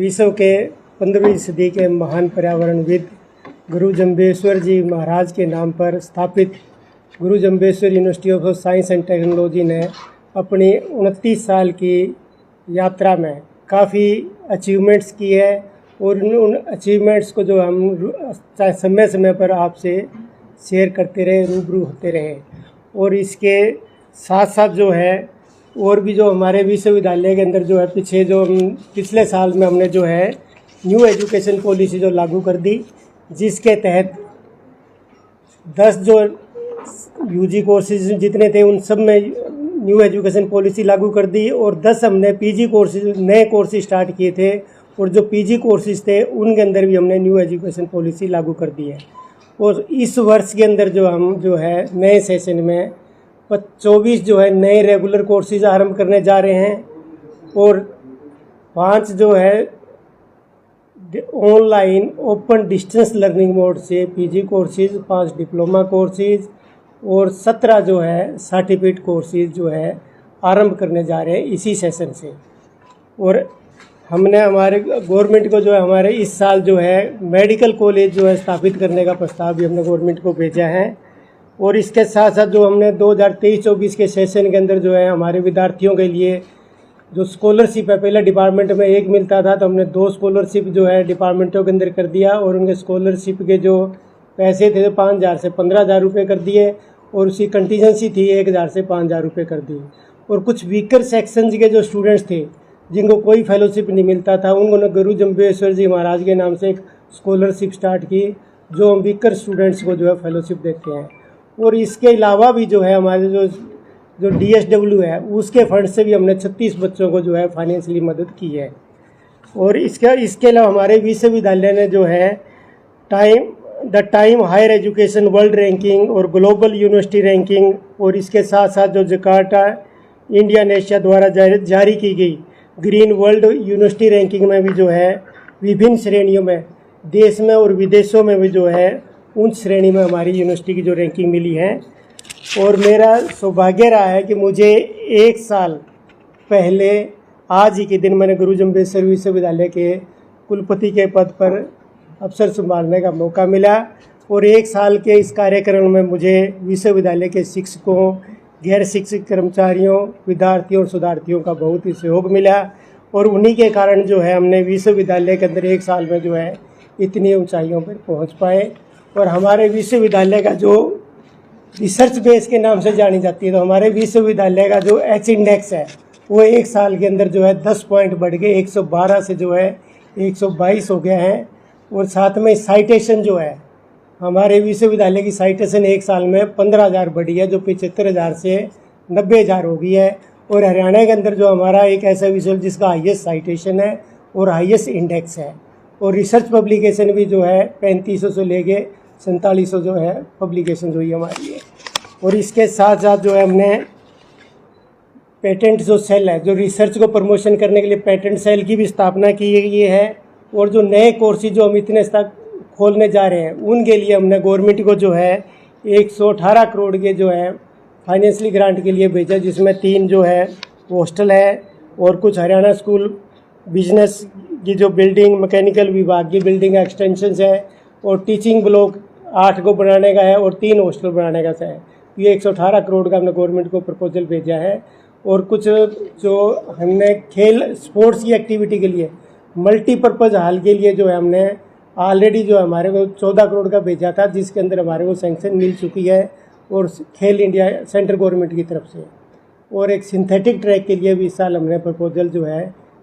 विश्व के 15वीं सदी के महान पर्यावरणविद गुरु जम्बेश्वर जी महाराज के नाम पर स्थापित गुरु Jambheshwar university of science and technology ने अपनी 29 साल की यात्रा में काफ़ी अचीवमेंट्स की है और उन अचीवमेंट्स को जो हम समय समय पर आपसे शेयर करते रहे, रूबरू होते रहे। और इसके साथ साथ जो है और भी जो हमारे विश्वविद्यालय के अंदर जो है पिछले साल में हमने जो है न्यू एजुकेशन पॉलिसी जो लागू कर दी, जिसके तहत 10 जो यूजी कोर्सेज जितने थे उन सब में न्यू एजुकेशन पॉलिसी लागू कर दी और 10 हमने पीजी कोर्सेज नए कोर्सेज स्टार्ट किए थे और जो पीजी कोर्सेज थे उनके अंदर भी हमने न्यू एजुकेशन पॉलिसी लागू कर दी है। और इस वर्ष के अंदर जो हम जो है नए सेशन में 24 जो है नए रेगुलर कोर्सेज आरंभ करने जा रहे हैं और 5 जो है online open distance learning mode से पीजी कोर्सेज, 5 डिप्लोमा कोर्सेज और 17 जो है सर्टिफिकेट कोर्सेज जो है आरंभ करने जा रहे हैं इसी सेशन से। और हमने हमारे गवर्नमेंट को जो है हमारे इस साल जो है मेडिकल कॉलेज जो है स्थापित करने का प्रस्ताव भी हमने गवर्नमेंट को भेजा है। और इसके साथ साथ जो हमने 2023-24 के सेशन के अंदर जो है हमारे विद्यार्थियों के लिए जो स्कॉलरशिप है, पहले डिपार्टमेंट में 1 मिलता था तो हमने 2 स्कॉलरशिप जो है डिपार्टमेंटों के अंदर कर दिया और उनके स्कॉलरशिप के जो पैसे थे 5,000 से 15,000 रुपये कर दिए और उसकी कंटीजेंसी थी 1,000 से 5,000 रुपये कर दी। और कुछ वीकर सेक्शंस के जो स्टूडेंट्स थे जिनको कोई फेलोशिप नहीं मिलता था उन्होंने गुरु जम्बेश्वर जी महाराज के नाम से एक स्कॉलरशिप स्टार्ट की जो हम वीकर स्टूडेंट्स को जो है फेलोशिप देते हैं। और इसके अलावा भी जो है हमारे जो DSW है उसके फंड से भी हमने 36 बच्चों को जो है फाइनेंशियली मदद की है। और इसके अलावा हमारे विश्वविद्यालय ने जो है time higher education world ranking और ग्लोबल यूनिवर्सिटी रैंकिंग और इसके साथ साथ जो जकार्ता इंडोनेशिया द्वारा जारी की गई ग्रीन वर्ल्ड यूनिवर्सिटी रैंकिंग में भी जो है विभिन्न श्रेणियों में देश में और विदेशों में भी जो है उन श्रेणी में हमारी यूनिवर्सिटी की जो रैंकिंग मिली है। और मेरा सौभाग्य रहा है कि मुझे 1 साल पहले आज ही के दिन मैंने गुरु जम्बेश्वर विश्वविद्यालय के कुलपति के पद पर अवसर संभालने का मौका मिला। और 1 साल के इस कार्यक्रम में मुझे विश्वविद्यालय के शिक्षकों, गैर शिक्षक कर्मचारियों, विद्यार्थियों और शोधार्थियों का बहुत ही सहयोग मिला और उन्हीं के कारण जो है हमने विश्वविद्यालय के अंदर 1 साल में जो है इतनी ऊंचाइयों पर पहुंच पाए। और हमारे विश्वविद्यालय का जो रिसर्च बेस के नाम से जानी जाती है तो हमारे विश्वविद्यालय का जो H इंडेक्स है वो 1 साल के अंदर जो है 10 पॉइंट बढ़ गए, 112 से जो है 122 हो गया है। और साथ में साइटेशन जो है हमारे विश्वविद्यालय की साइटेशन 1 साल में 15,000 बढ़ी है जो 75,000 से 90,000 हो गई है। और हरियाणा के अंदर जो हमारा एक ऐसा विश्वविद्यालय जिसका हाईएस्ट साइटेशन है और हाईएस्ट इंडेक्स है। और रिसर्च पब्लिकेशन भी जो है 3500 से लेके 4700 जो है पब्लिकेशन हुई हमारी है। और इसके साथ साथ जो है हमने पेटेंट जो सेल है जो रिसर्च को प्रमोशन करने के लिए पेटेंट सेल की भी स्थापना की गई है। और जो नए कोर्सेज जो हम इतने तक खोलने जा रहे हैं उनके लिए हमने गवर्नमेंट को जो है 118 करोड़ के जो है फाइनेंशियली ग्रांट के लिए भेजा, जिसमें 3 जो है हॉस्टल है और कुछ हरियाणा स्कूल बिजनेस की जो बिल्डिंग, मैकेनिकल विभाग की बिल्डिंग एक्सटेंशन है और टीचिंग ब्लॉक 8 को बनाने का है और 3 हॉस्टल बनाने का है। ये 118 करोड़ का हमने गवर्नमेंट को प्रपोजल भेजा है। और कुछ जो हमने खेल स्पोर्ट्स की एक्टिविटी के लिए मल्टीपर्पज़ हॉल के लिए जो है हमने ऑलरेडी जो हमारे को 14 करोड़ का भेजा था, जिसके अंदर हमारे को सैंक्शन मिल चुकी है और खेल इंडिया सेंट्रल गवर्नमेंट की तरफ से। और एक सिंथेटिक ट्रैक के लिए भी इस साल हमने प्रपोजल जो है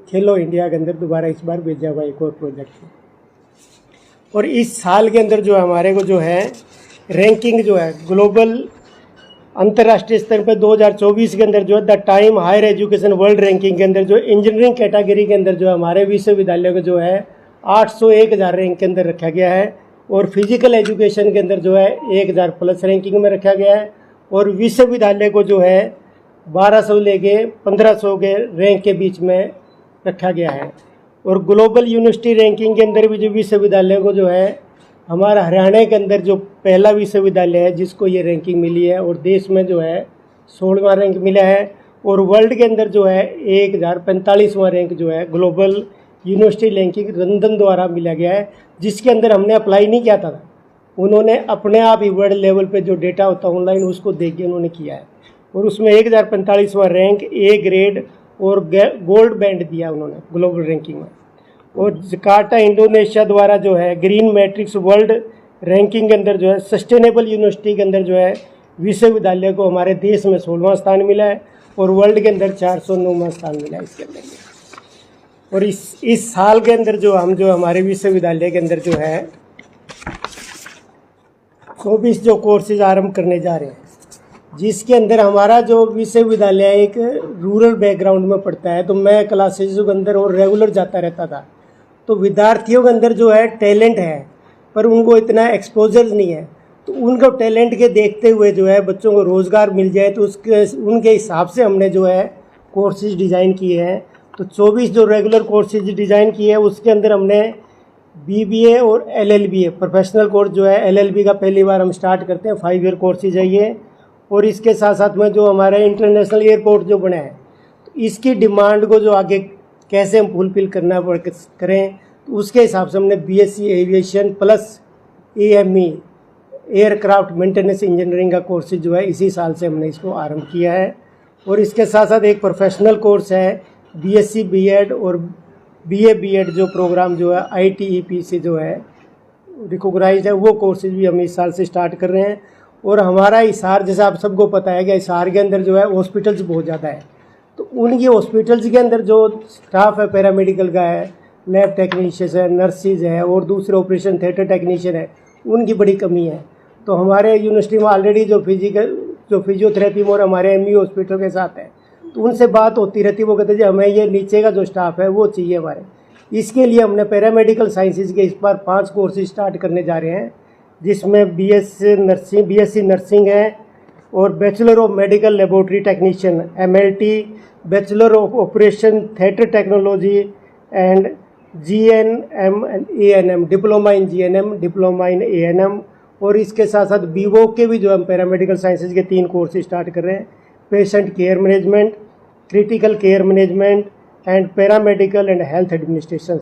खेलो इंडिया के अंदर दोबारा इस बार भेजा हुआ एक और प्रोजेक्ट। और इस साल के अंदर जो हमारे को जो है रैंकिंग जो है ग्लोबल अंतर्राष्ट्रीय स्तर पर 2024 के अंदर जो है the time higher education world ranking के अंदर जो इंजीनियरिंग कैटेगरी के अंदर जो हमारे विश्वविद्यालय को जो है 801,000 रैंक के अंदर रखा गया है। और फिजिकल एजुकेशन के अंदर जो है 1,000 प्लस रैंकिंग में रखा गया है। और विश्वविद्यालय को जो है 1200 लेके 1500 के रैंक के बीच में रखा गया है। और ग्लोबल यूनिवर्सिटी रैंकिंग के अंदर भी जो विश्वविद्यालय को जो है हमारा हरियाणा के अंदर जो पहला विश्वविद्यालय है जिसको ये रैंकिंग मिली है और देश में जो है 16वां रैंक मिला है। और वर्ल्ड के अंदर जो है 1045वां रैंक जो है ग्लोबल यूनिवर्सिटी रैंकिंग लंदन द्वारा मिला गया है, जिसके अंदर हमने अप्लाई नहीं किया था। उन्होंने अपने आप ही वर्ल्ड लेवल पे जो डेटा होता है ऑनलाइन उसको देख के उन्होंने किया है, और उसमें 1045वां रैंक ए ग्रेड और गोल्ड बैंड दिया उन्होंने ग्लोबल रैंकिंग में। और जकार्ता इंडोनेशिया द्वारा जो है ग्रीन मैट्रिक्स वर्ल्ड रैंकिंग के अंदर जो है सस्टेनेबल यूनिवर्सिटी के अंदर जो है विश्वविद्यालय को हमारे देश में 16वां स्थान मिला है और वर्ल्ड के अंदर 409वां स्थान मिला है इसके अंदर। और इस साल के अंदर जो हमारे विश्वविद्यालय के अंदर जो है 24 जो कोर्सेज आरंभ करने जा रहे हैं, जिसके अंदर हमारा जो विश्वविद्यालय एक रूरल बैकग्राउंड में पड़ता है, तो मैं क्लासेज के अंदर और रेगुलर जाता रहता था। तो विद्यार्थियों के अंदर जो है टैलेंट है, पर उनको इतना एक्सपोजर नहीं है। तो उनको टैलेंट के देखते हुए जो है बच्चों को रोज़गार मिल जाए, तो उनके हिसाब से हमने जो है कोर्सेज डिज़ाइन किए हैं। तो 24 जो रेगुलर कोर्सेज डिज़ाइन किए हैं उसके अंदर हमने BBA और LLBA प्रोफेशनल कोर्स जो है LLB का पहली बार हम स्टार्ट करते हैं, 5 ईयर कोर्सेज है ये। और इसके साथ साथ में जो हमारा इंटरनेशनल एयरपोर्ट जो बना है, तो इसकी डिमांड को जो आगे कैसे हम फुलफिल करें, तो उसके हिसाब से हमने BSc aviation plus AME aircraft maintenance engineering का कोर्स जो है इसी साल से हमने इसको आरंभ किया है। और इसके साथ साथ एक प्रोफेशनल कोर्स है BSc BEd और BA BEd जो प्रोग्राम जो है ITEP से जो है रिकॉग्नाइज्ड है, वो कोर्सेज भी हम इस साल से स्टार्ट कर रहे हैं। और हमारा हिसार, जैसे आप सबको पता है कि हिसार के अंदर जो है हॉस्पिटल्स बहुत ज़्यादा है, तो उनकी हॉस्पिटल्स के अंदर जो स्टाफ है पैरामेडिकल का है, लैब टेक्नीशियंस है, नर्सिस है और दूसरे ऑपरेशन थिएटर टेक्नीशियन है, उनकी बड़ी कमी है। तो हमारे यूनिवर्सिटी में ऑलरेडी जो फिजियोथेरेपी और हमारे ME हॉस्पिटल के साथ है, तो उनसे बात होती रहती है। वो कहते हैं हमें ये नीचे का जो स्टाफ है वो चाहिए हमारे। इसके लिए हमने पैरामेडिकल साइंसेज के इस बार 5 कोर्सेज स्टार्ट करने जा रहे हैं, जिसमें BSc नर्सिंग है और bachelor of medical laboratory technician MLT, bachelor of operation theatre technology and GNM and ANM, diploma in GNM, diploma in ANM। और इसके साथ साथ BVOC के भी जो हम पैरामेडिकल साइंसेज के 3 कोर्स स्टार्ट कर रहे हैं, patient care management, critical care management and paramedical and health administration.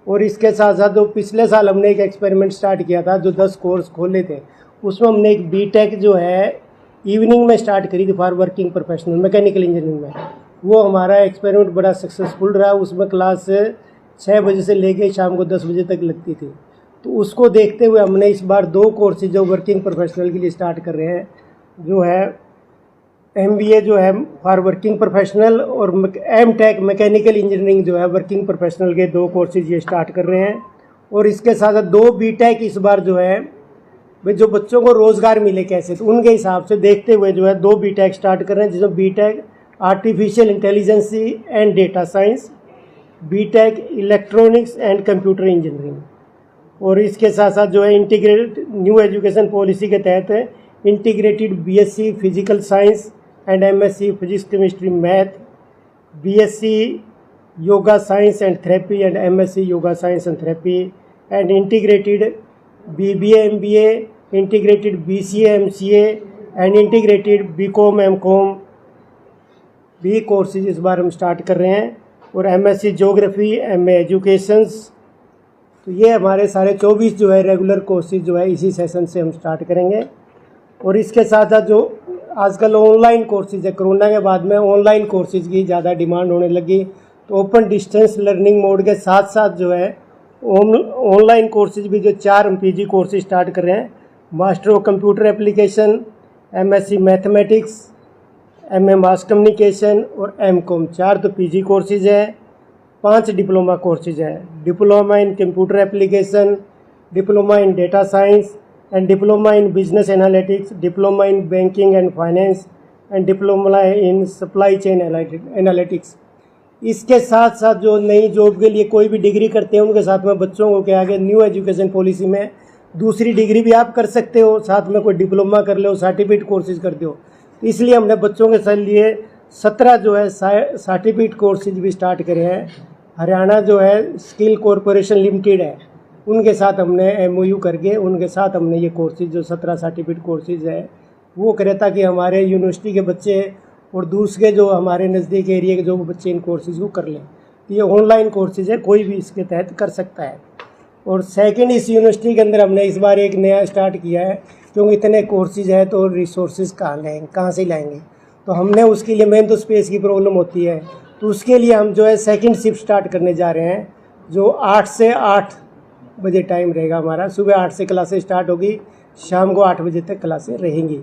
और इसके साथ साथ जो पिछले साल हमने एक एक्सपेरिमेंट स्टार्ट किया था, जो 10 कोर्स खोले थे, उसमें हमने एक BTech जो है इवनिंग में स्टार्ट करी थी for working professional mechanical engineering में। वो हमारा एक्सपेरिमेंट बड़ा सक्सेसफुल रहा। उसमें क्लास 6 बजे से लेके शाम को 10 बजे तक लगती थी। तो उसको देखते हुए हमने इस बार 2 कोर्सेज जो वर्किंग प्रोफेशनल के लिए स्टार्ट कर रहे हैं, जो है MBA जो है फॉर वर्किंग प्रोफेशनल और MTech मैकेनिकल इंजीनियरिंग जो है वर्किंग प्रोफेशनल के 2 कोर्सेज ये स्टार्ट कर रहे हैं। और इसके साथ साथ 2 BTech इस बार जो है भाई जो बच्चों को रोज़गार मिले कैसे, तो उनके हिसाब से देखते हुए जो है 2 BTech स्टार्ट कर रहे हैं, जिसमें BTech artificial intelligence and data science, BTech electronics and computer engineering. और इसके साथ साथ जो है इंटीग्रेटेड न्यू एजुकेशन पॉलिसी के तहत integrated BSc physical science and MSc physics chemistry math, BSc yoga science and therapy and MSc yoga science and therapy and integrated BBA MBA, integrated BCA MCA and integrated BCom MCom भी courses इस बार हम start कर रहे हैं। और MSc geography, MA educations. तो ये हमारे सारे 24 जो है रेगुलर कोर्सेज जो है इसी सेशन से हम स्टार्ट करेंगे। और इसके साथ साथ जो आजकल ऑनलाइन कोर्सेज है, कोरोना के बाद में ऑनलाइन कोर्सेज की ज़्यादा डिमांड होने लगी, तो ओपन डिस्टेंस लर्निंग मोड के साथ साथ जो है ऑनलाइन कोर्सेज भी जो 4 PG कोर्सेज स्टार्ट कर रहे हैं। Master of computer application, MSc mathematics, MA mass communication और MCom, 4 तो PG कोर्सेज है। 5 डिप्लोमा कोर्सेज हैं, diploma in computer application, diploma in data science and diploma in business analytics, diploma in banking and finance and diploma in supply chain analytics. इसके साथ साथ जो नई job के लिए कोई भी डिग्री करते हैं, उनके साथ में बच्चों को क्या आगे न्यू एजुकेशन पॉलिसी में दूसरी डिग्री भी आप कर सकते हो, साथ में कोई डिप्लोमा कर लो, सर्टिफिकेट कोर्सेज करते हो। इसलिए हमने बच्चों के साथ लिए 17 जो है सर्टिफिकेट कोर्सेज भी स्टार्ट करे हैं। हरियाणा जो है स्किल कॉरपोरेशन लिमिटेड है, उनके साथ हमने MOU करके उनके साथ हमने ये कोर्सेज जो 17 सर्टिफिकेट कोर्सेज है वो करे, ताकि हमारे यूनिवर्सिटी के बच्चे और दूसरे जो हमारे नज़दीक एरिया के जो बच्चे इन कोर्सेज को कर लें। ये ऑनलाइन कोर्सेज है, कोई भी इसके तहत कर सकता है। और सेकंड, इस यूनिवर्सिटी के अंदर हमने इस बार एक नया स्टार्ट किया है, क्योंकि इतने कोर्सेज है तो रिसोर्सेज कहाँ से लाएंगे, तो हमने उसके लिए, मेन तो स्पेस की प्रॉब्लम होती है, तो उसके लिए हम जो है सेकंड शिफ्ट स्टार्ट करने जा रहे हैं, जो 8 से 8 बजे टाइम रहेगा हमारा। सुबह 8 से क्लासेस स्टार्ट होगी, शाम को 8 बजे तक क्लासेस रहेंगी।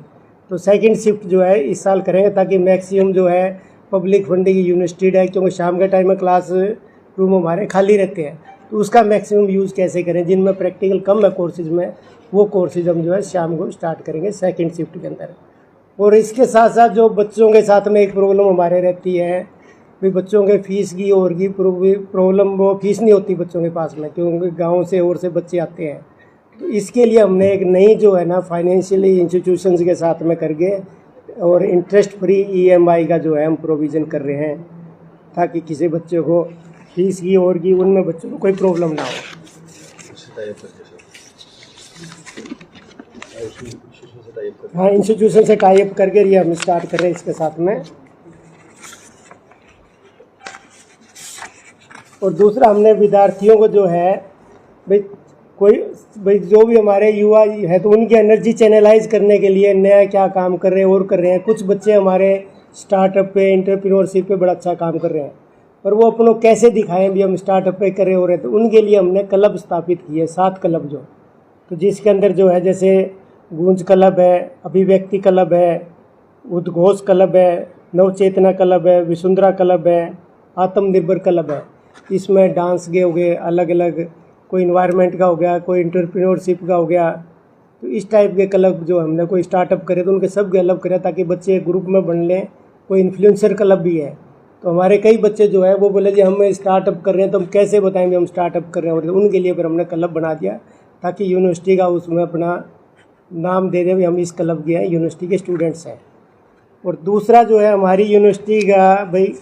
तो सेकंड शिफ्ट जो है इस साल करेंगे, ताकि मैक्सिमम जो है पब्लिक फंडिंग की यूनिवर्सिटी है, क्योंकि शाम के टाइम में क्लास रूम हमारे खाली रहते हैं, तो उसका मैक्सिमम यूज़ कैसे करें, जिनमें प्रैक्टिकल कम है कोर्सेज में, वो कोर्सेज हम जो है शाम को स्टार्ट करेंगे सेकंड शिफ्ट के अंदर। और इसके साथ साथ जो बच्चों के साथ में एक प्रॉब्लम हमारे रहती है, भाई बच्चों के फीस की और की प्रॉब्लम, वो फीस नहीं होती बच्चों के पास में, क्योंकि गाँव से और से बच्चे आते हैं। तो इसके लिए हमने एक नई जो है ना फाइनेंशियली इंस्टीट्यूशंस के साथ में करके और इंटरेस्ट फ्री EMI का जो है हम प्रोविज़न कर रहे हैं, ताकि किसी बच्चे को फीस की और की उनमें बच्चों को कोई प्रॉब्लम ना हो। हाँ, इंस्टीट्यूशन से टाई अप करके ये हम स्टार्ट कर रहे हैं इसके साथ में। और दूसरा, हमने विद्यार्थियों को जो है भाई जो भी हमारे युवा है, तो उनकी एनर्जी चैनलाइज करने के लिए नया क्या काम कर रहे हैं और कर रहे हैं। कुछ बच्चे हमारे स्टार्टअप पे, एंटरप्रेन्योरशिप पे बड़ा अच्छा काम कर रहे हैं, पर वो अपनों कैसे दिखाएं भी हम स्टार्टअप पे करे हो रहे, तो उनके लिए हमने क्लब स्थापित किए, 7 क्लब जो, तो जिसके अंदर जो है जैसे गूंज क्लब है, अभिव्यक्ति क्लब है, उद्घोष क्लब है, नवचेतना क्लब है, विसुंधरा क्लब है, आत्मनिर्भर क्लब है। इसमें डांस के हो गए अलग अलग, कोई इन्वायरमेंट का हो गया, कोई एंटरप्रेन्योरशिप का हो गया, तो इस टाइप के क्लब जो हमने कोई स्टार्टअप करे तो उनके सब के अलग करें, ताकि बच्चे ग्रुप में बन लें। कोई इन्फ्लुएंसर क्लब भी है, तो हमारे कई बच्चे जो है वो बोले जी हम स्टार्टअप कर रहे हैं, तो हम कैसे बताएंगे हम स्टार्टअप कर रहे हैं, और उनके लिए फिर हमने क्लब बना दिया, ताकि यूनिवर्सिटी का उसमें अपना नाम दे दें, हम इस क्लब के हैं, यूनिवर्सिटी के स्टूडेंट्स हैं। और दूसरा जो है हमारी यूनिवर्सिटी का, भाई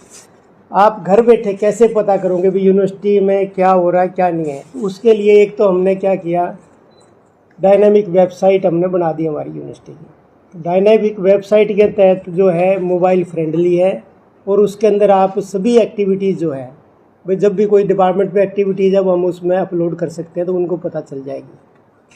आप घर बैठे कैसे पता करोगे भी यूनिवर्सिटी में क्या हो रहा है क्या नहीं है, उसके लिए एक तो हमने क्या किया, डायनामिक वेबसाइट हमने बना दी हमारी यूनिवर्सिटी की। डायनामिक वेबसाइट के तहत जो है मोबाइल फ्रेंडली है, और उसके अंदर आप सभी एक्टिविटीज़ जो है, भाई जब भी कोई डिपार्टमेंट में एक्टिविटीज़ है वो हम उसमें अपलोड कर सकते हैं, तो उनको पता चल जाएगी।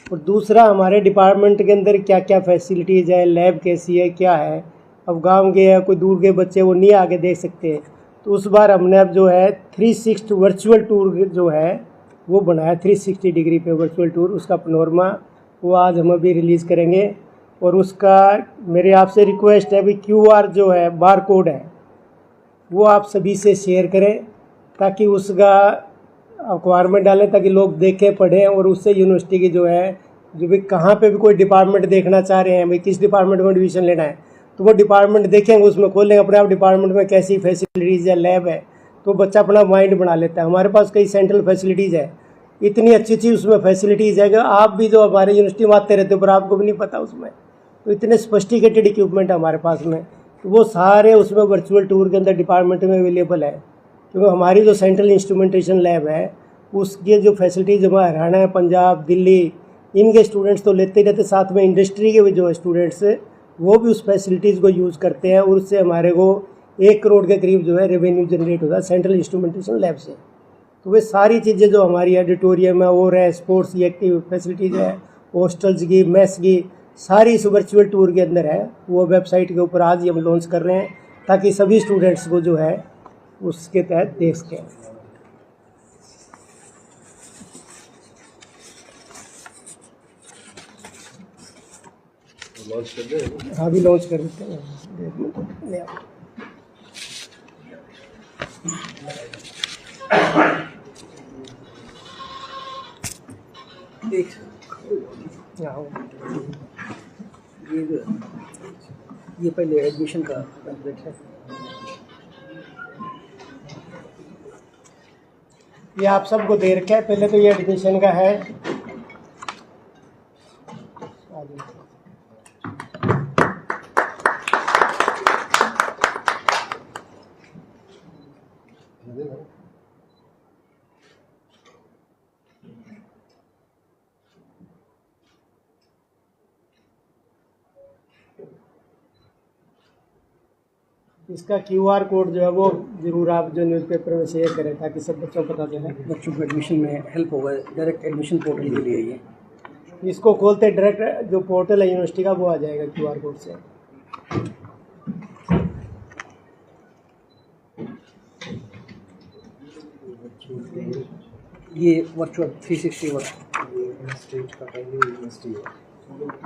और दूसरा, हमारे डिपार्टमेंट के अंदर क्या क्या फैसिलिटीज़ है, लैब कैसी है, क्या है। अब गांव के या कोई दूर के बच्चे वो नहीं आके देख सकते, तो उस बार हमने अब जो है 360 वर्चुअल टूर जो है वो बनाया, 360 डिग्री पे वर्चुअल टूर, उसका पनोरमा वो आज हम अभी रिलीज़ करेंगे। और उसका मेरे आपसे रिक्वेस्ट है, भी QR जो है, बार कोड है, वो आप सभी से शेयर करें, ताकि उसका अखबार में डालें, ताकि लोग देखें पढ़ें, और उससे यूनिवर्सिटी की जो है, जो भी कहाँ पे भी कोई डिपार्टमेंट देखना चाह रहे हैं, भाई किस डिपार्टमेंट में एडमिशन लेना है, तो वो डिपार्टमेंट देखेंगे, उसमें खोलेंगे अपने आप डिपार्टमेंट में कैसी फैसिलिटीज़ है, लैब है, तो बच्चा अपना माइंड बना लेता है। हमारे पास कई सेंट्रल फैसिलिटीज़ है, इतनी अच्छी अच्छी उसमें फैसिलिटीज़ है कि आप भी जो हमारे यूनिवर्सिटी में आते रहते हो पर आपको भी नहीं पता उसमें, तो इतने सोफिस्टिकेटेड इक्विपमेंट है हमारे पास में, तो वो सारे उसमें वर्चुअल टूर के अंदर डिपार्टमेंट में अवेलेबल है। क्योंकि हमारी जो सेंट्रल इंस्ट्रूमेंटेशन लैब है, उसकी जो फैसिलिटीज हमारे हरियाणा, पंजाब, दिल्ली, इनके स्टूडेंट्स तो लेते ही रहते, साथ में इंडस्ट्री के भी जो स्टूडेंट्स वो भी उस फैसिलिटीज़ को यूज़ करते हैं, और उससे हमारे को 1 करोड़ के करीब जो है रेवेन्यू जनरेट होता है सेंट्रल इंस्ट्रूमेंटेशन लैब से। तो वे सारी चीज़ें जो हमारी ऑडिटोरियम है और है, स्पोर्ट्स की एक्टिव फैसिलिटीज़ है, हॉस्टल्स की, मेस की, सारी इस वर्चुअल टूर के अंदर है। वो वेबसाइट के ऊपर आज ही हम लॉन्च कर रहे हैं, ताकि सभी स्टूडेंट्स को जो है उसके तहत देख सकें। लॉन्च कर दें? हाँ, भी लॉन्च कर देते हैं। ये पहले एडमिशन का पैम्फलेट है, ये आप सबको दे रखा है। पहले तो ये एडमिशन का है, इसका QR कोड जो है वो ज़रूर आप जो न्यूज़पेपर में शेयर करें ताकि सब बच्चों को पता चले, बच्चों को एडमिशन में हेल्प होगा। डायरेक्ट एडमिशन पोर्टल के लिए ये इसको खोलते डायरेक्ट जो पोर्टल है यूनिवर्सिटी का वो आ जाएगा QR कोड से। ये वर्चुअल 360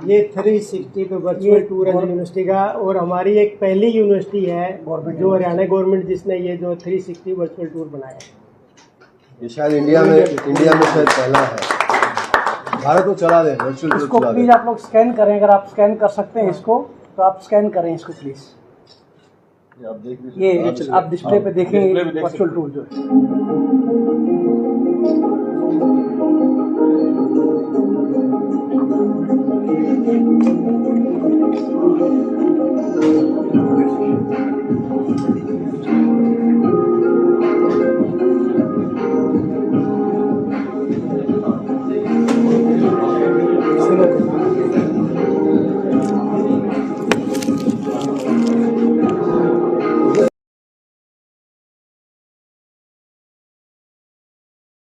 ये 360 पे वर्चुअल टूर है यूनिवर्सिटी का, और हमारी एक पहली यूनिवर्सिटी है जो हरियाणा गवर्नमेंट जिसने ये जो 360 वर्चुअल टूर बनाया है। ये शायद इंडिया में शायद पहला है। भारत को चला दे वर्चुअल टूर। इसको प्लीज आप लोग स्कैन करें, अगर आप स्कैन कर सकते हैं इसको तो आप स्कैन करें इसको प्लीज। ये आप डिस्प्ले पे देखेंगे वर्चुअल टूर जो है।